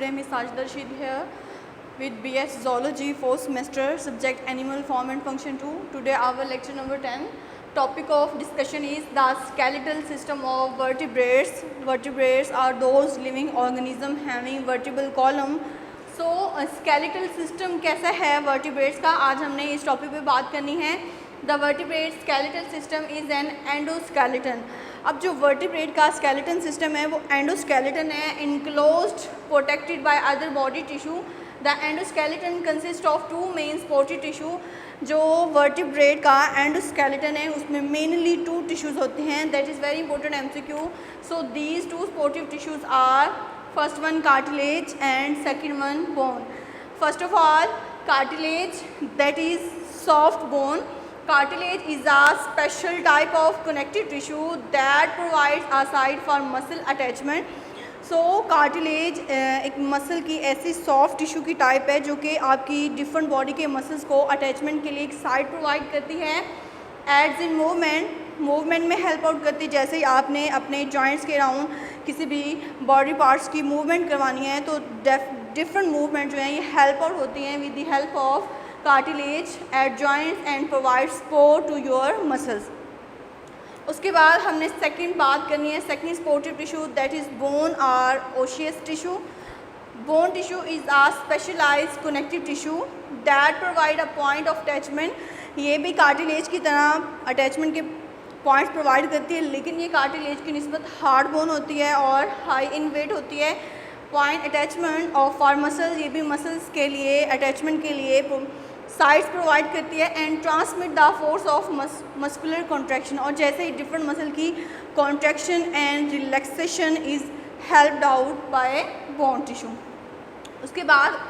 Today Miss Sajida Rashid here with BS Zoology 4th semester, subject Animal Form and Function 2. Today our lecture number 10. Topic of discussion is the skeletal system of vertebrates. Vertebrates are those living organisms having vertebral column. So skeletal system कैसा है vertebrates का, आज हमने इस topic पे बात करनी है. The vertebrate skeletal system is an endoskeleton. अब जो vertebrate का skeleton system है वो endoskeleton है, enclosed, protected by other body tissue. The endoskeleton consists of two main supportive tissue. जो vertebrate का endoskeleton है उसमें mainly two tissues होते हैं. That is very important MCQ. So these two supportive tissues are first one cartilage and second one bone. First of all, cartilage, that is soft bone. Cartilage is a special type of connective tissue that provides a site for muscle attachment. So cartilage एक muscle की ऐसी soft tissue की type है जो कि आपकी different body के muscles को अटैचमेंट के लिए एक साइट प्रोवाइड करती है. एड्स इन मूवमेंट में हेल्प आउट करती है. जैसे ही आपने अपने जॉइंट्स के अराउंड किसी भी बॉडी पार्ट्स की मूवमेंट करवानी है तो डिफरेंट मूवमेंट जो है ये हेल्प आउट होती हैं with the help of cartilage at joints and provide support to your muscles. उसके बाद हमने सेकंड बात करनी है second supportive tissue, that is bone or osseous tissue. Bone tissue is a specialized connective tissue that provide a point of attachment. ये भी cartilage की तरह attachment के पॉइंट्स प्रोवाइड करती है, लेकिन ये कार्टिलेज की निस्बत हार्ड बोन होती है और हाई इन वेट होती है. Point attachment of for muscles, ये भी मसल्स के लिए अटैचमेंट के लिए साइड्स प्रोवाइड करती है. And transmit the force of muscular contraction, और जैसे ही डिफरेंट मसल की contraction and relaxation is helped out by bone tissue. उसके बाद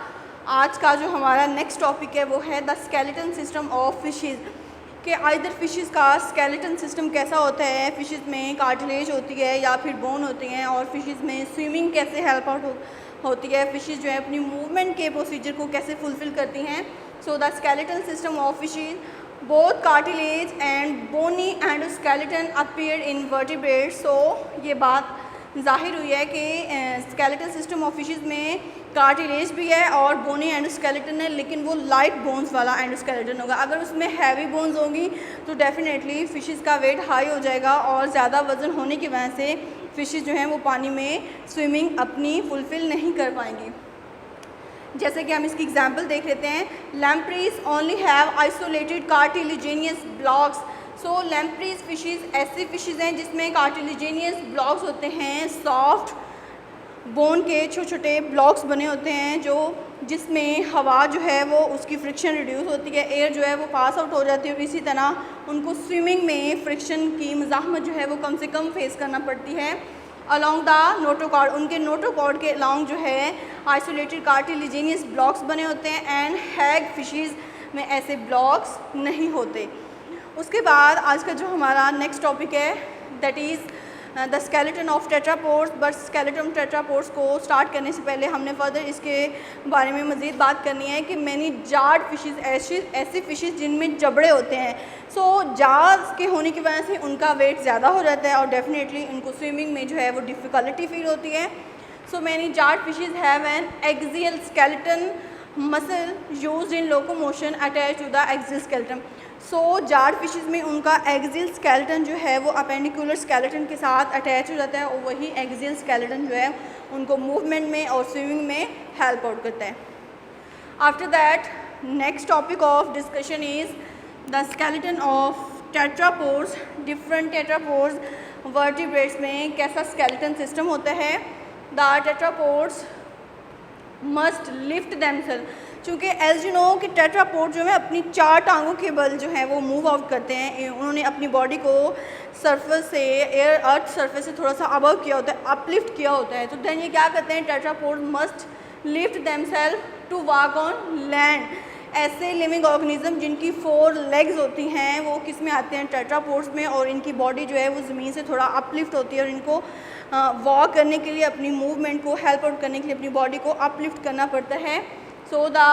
आज का जो हमारा नेक्स्ट टॉपिक है वो है the skeleton system of fishes. कि आइदर फिशेज़ का स्केलेटन सिस्टम कैसा होता है, फिशेज़ में कार्टिलेज होती है या फिर बोन होती हैं, और फिशेज़ में स्विमिंग कैसे हेल्प आउट होती है, फिशेज़ जो है अपनी मूवमेंट के प्रोसीजर को कैसे फुलफ़िल करती हैं. So the skeleton system of fishes both cartilage and bony endoskeleton appear in vertebrates. So ये बात ज़ाहिर हुई है कि स्केलेटल सिस्टम ऑफ फिशेज़ में कार्टिलेज भी है और बोनी एंडोस्केलेटन है, लेकिन वो लाइट बोन्स वाला एंडोस्केलेटन होगा. अगर उसमें हैवी बोन्स होंगी तो डेफिनेटली फ़िशेज़ का वेट हाई हो जाएगा और ज़्यादा वज़न होने की वजह से फ़िशेज़ जो हैं वो पानी में स्विमिंग अपनी फुलफ़िल नहीं कर पाएंगी. जैसे कि हम इसकी एग्जांपल देख लेते हैं. Lampreys only have isolated cartilaginous blocks. So lampreys fishes ऐसी फिशेज़ हैं जिसमें कार्टिलेजिनियस ब्लॉक्स होते हैं, सॉफ्ट बोन के छोटे छोटे ब्लॉक्स बने होते हैं जिसमें हवा जो है वो उसकी फ्रिक्शन रिड्यूस होती है, एयर जो है वो पास आउट हो जाती है. और इसी तरह उनको स्विमिंग में फ्रिक्शन की मज़ाहमत जो है वो कम से कम फेस करना पड़ती है. अलॉन्ग द नोटोकॉर्ड, उनके नोटोकॉर्ड के अलॉन्ग जो है आइसोलेटेड कार्टिलेजिनियस ब्लॉक्स बने होते हैं. एंड हैग फिशेज़ में ऐसे ब्लॉक्स नहीं होते. उसके बाद आज का जो हमारा नेक्स्ट टॉपिक है that is the skeleton of tetrapods. But skeleton of tetrapods को स्टार्ट करने से पहले हमने फर्दर इसके बारे में मज़ीद बात करनी है कि मैनी जार्ड फिशेज़ ऐसी फिशेज़ जिनमें जबड़े होते हैं. सो जार्स के होने की वजह से उनका वेट ज़्यादा हो जाता है और डेफिनेटली उनको स्विमिंग में जो है वो डिफ़िकल्टी फील होती है. So many jawed fishes have an axial skeleton muscle used in locomotion attach to the axial skeleton. So jawed fishes में उनका एक्सियल स्केलेटन जो है वो अपेंडिकुलर स्केलेटन के साथ अटैच हो जाता है और वही एक्सियल स्केलेटन जो है उनको मूवमेंट में और स्विमिंग में हेल्प आउट करता है. After that next topic of discussion is the skeleton of tetrapods. Different tetrapods vertebrates में कैसा स्केलेटन सिस्टम होता है. The tetrapods must lift themselves. चूँकि एज यू नो कि टेट्रापोड जो है अपनी 4 टांगों के बल जो है वो मूव आउट करते हैं. उन्होंने अपनी बॉडी को सरफेस से अर्थ सरफेस से थोड़ा सा अबव किया होता है, अपलिफ्ट किया होता है. तो देन ये क्या करते हैं, tetrapod must lift themselves to walk on land. ऐसे लिविंग ऑर्गेनिज्म जिनकी 4 लेग्स होती हैं वो किस में आते हैं, टेट्रापोड्स में, और इनकी बॉडी जो है वो ज़मीन से थोड़ा अपलिफ्ट होती है और इनको वॉक करने के लिए अपनी मूवमेंट को हेल्प आउट करने के लिए अपनी बॉडी को अपलिफ्ट करना पड़ता है. So the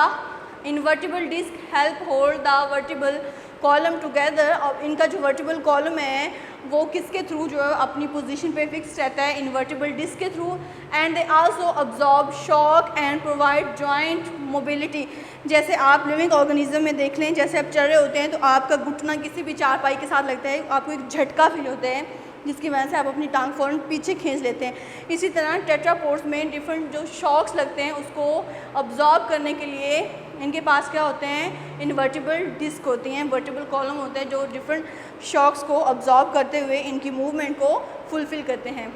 invertebral disc help hold the vertebral column together, और इनका जो वर्टिबल कॉलम है वो किसके थ्रू जो है अपनी पोजीशन पे फिक्स रहता है, इन्वर्टिबल डिस्क के through. And they also absorb shock and provide joint mobility. जैसे आप लिविंग ऑर्गेनिज्म में देख लें, जैसे आप चल रहे होते हैं तो आपका घुटना किसी भी चारपाई के साथ लगता है, आपको एक झटका फील होता है जिसकी वजह से आप अपनी टांग फ़ौरन पीछे खींच लेते हैं। इसी तरह टेट्रापोड्स में डिफरेंट जो शॉक्स लगते हैं उसको अब्जॉर्ब करने के लिए इनके पास क्या होते हैं, इन्वर्टिबल डिस्क होती हैं, वर्टिबल कॉलम होते हैं जो डिफरेंट शॉक्स को अब्जॉर्ब करते हुए इनकी मूवमेंट को फुलफ़िल करते हैं।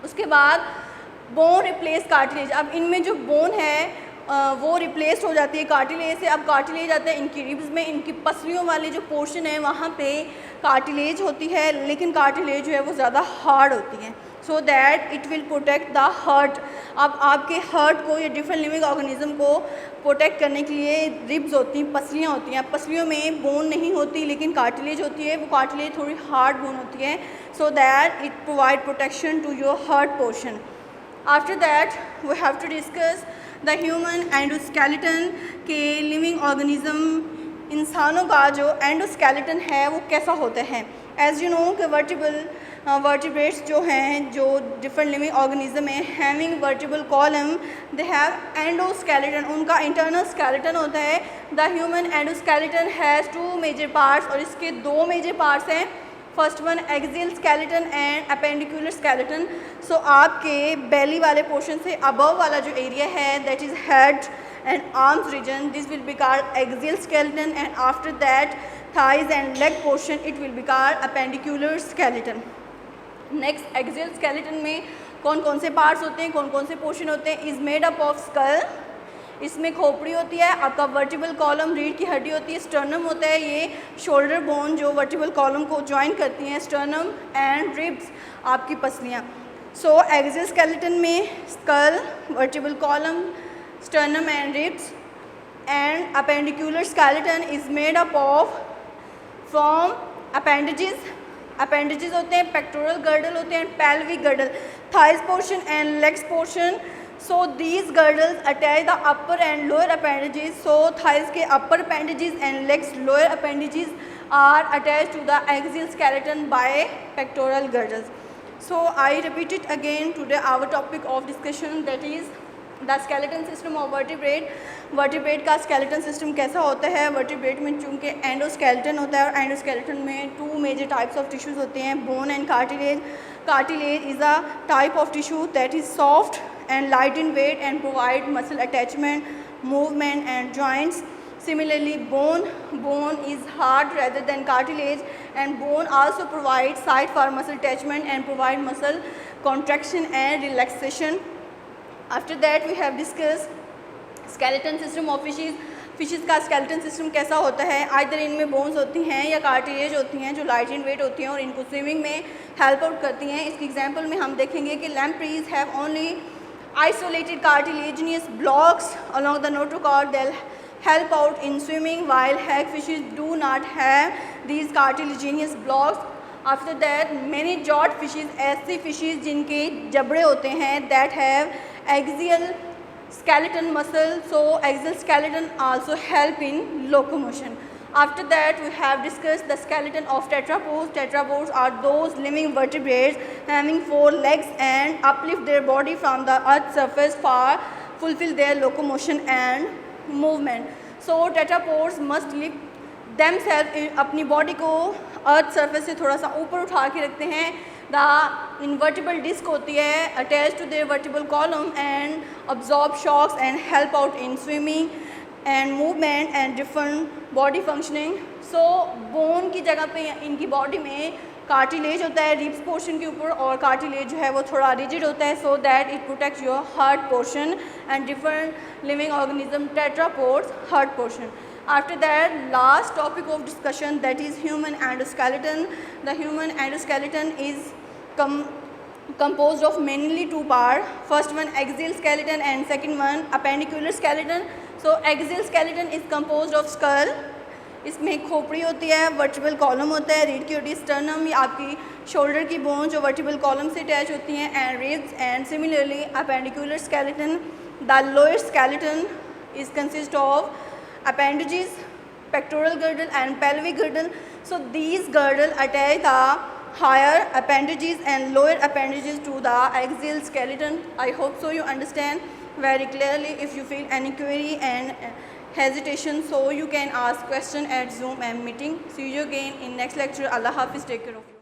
उसके बाद बोन रिप्लेस कार्टिलेज। अब इनमें जो बोन है वो रिप्लेस हो जाती है कार्टिलेज से। अब कार्टिलेज आता है इनकी रिब्स में, इनकी पसलियों वाले जो पोर्शन है वहाँ पे कार्टिलेज होती है, लेकिन कार्टिलेज जो है वो ज़्यादा हार्ड होती है, so that it will protect the heart. अब आपके हार्ट को या डिफरेंट लिविंग ऑर्गेनिज्म को प्रोटेक्ट करने के लिए रिब्स होती हैं, पसलियाँ होती हैं। पसलियों में बोन नहीं होती लेकिन कार्टिलेज होती है, वो कार्टिलेज थोड़ी हार्ड बोन होती है, so that it provide protection to your heart portion. After that we have to discuss the human endoskeleton के लिविंग ऑर्गेनिज्म। इंसानों का जो एंडोस्केलेटन है वो कैसा होता है। एज यू नो कि वर्टिब्रेट्स जो हैं, जो डिफरेंट लिविंग ऑर्गेनिज्म है, having vertebral column, they have endoskeleton, उनका इंटरनल स्केलेटन होता है। The human endoskeleton has 2 major parts, और इसके 2 मेजर पार्ट्स हैं। First one axial skeleton and appendicular skeleton. So आपके बेली वाले पोर्शन से अबव वाला जो एरिया है that is head and arms region, this will be called axial skeleton, and after that thighs and leg portion it will be called appendicular skeleton. Next axial skeleton में कौन कौन से parts होते हैं, कौन कौन से पोर्शन होते हैं। Is made up of skull, इसमें खोपड़ी होती है, आपका वर्टिबल कॉलम रीढ़ की हड्डी होती है, स्टर्नम होता है, ये शोल्डर बोन जो वर्टिबल कॉलम को ज्वाइन करती हैं, स्टर्नम एंड रिब्स आपकी पसलियाँ। सो एक्सियल स्केलेटन में skull, vertebral column, sternum and ribs, and appendicular skeleton is made up of from appendages होते हैं, पेक्टोरल गर्डल होते हैं, pelvic girdle, thighs portion and legs portion. So these girdles attach the upper and lower appendages. So thighs के upper appendages and legs lower appendages are attached to the axial skeleton by pectoral girdles. So I repeat it again. Today our topic of discussion that is the skeleton system of vertebrate. Vertebrate का skeleton system कैसा होता है। Vertebrate में चूँकि endoskeleton होता है और endoskeleton में 2 मेजर टाइप्स ऑफ टिश्यूज़ होते हैं, bone and cartilage. Cartilage is a type of tissue that is soft and light in weight and provide muscle attachment, movement and joints. Similarly, bone is hard rather than cartilage, and bone also provides site for muscle attachment and provide muscle contraction and relaxation. After that we have discussed skeleton system of fishes. Fishes का skeleton system कैसा होता है। Either इनमें bones होती हैं या cartilage होती हैं जो लाइट इन वेट होती हैं और इनको स्विमिंग में हेल्प आउट करती हैं। इसकी एग्जांपल में हम देखेंगे कि lampreys have only isolated cartilaginous blocks along the notochord. They'll help out in swimming, while hagfishes do not have these cartilaginous blocks. After that, many jawed fishes, ऐसी fishes जिनके जबड़े होते हैं, that have axial skeleton muscle. So axial skeleton also help in locomotion. After that we have discussed the skeleton of tetrapods. Tetrapods are those living vertebrates having 4 legs and uplift their body from the earth's surface for fulfill their locomotion and movement. So tetrapods must lift themselves, अपनी body को earth surface से थोड़ा सा ऊपर उठा के रखते हैं। द इन्वर्टिबल डिस्क होती है attach to their vertebral column and absorb shocks and help out in swimming and movement and different body functioning. So bone की जगह पे इनकी बॉडी में कार्टिलेज होता है रिब्स पोर्शन के ऊपर, और कार्टिलेज जो है वो थोड़ा रिजिड होता है, so that it protects your heart portion and different living organism tetrapods heart portion. After that, last topic of discussion, that is human endoskeleton. The human endoskeleton is composed of mainly 2 parts. First one axial skeleton and second one appendicular skeleton. So axial skeleton is composed of skull. इसमें खोपड़ी होती है, vertebral column होता है, रीढ़ की हड्डी, sternum या आपकी शोल्डर की बोन जो वर्टिबल कॉलम से अटैच होती हैं, and ribs, and similarly appendicular skeleton. The lower skeleton is consist of appendages, pectoral girdle and pelvic girdle. So these girdle attach the higher appendages and lower appendages to the axial skeleton. I hope so you understand very clearly. If you feel any query and hesitation, so you can ask question at Zoom and meeting. See you again in next lecture. Allah Hafiz, take care of you.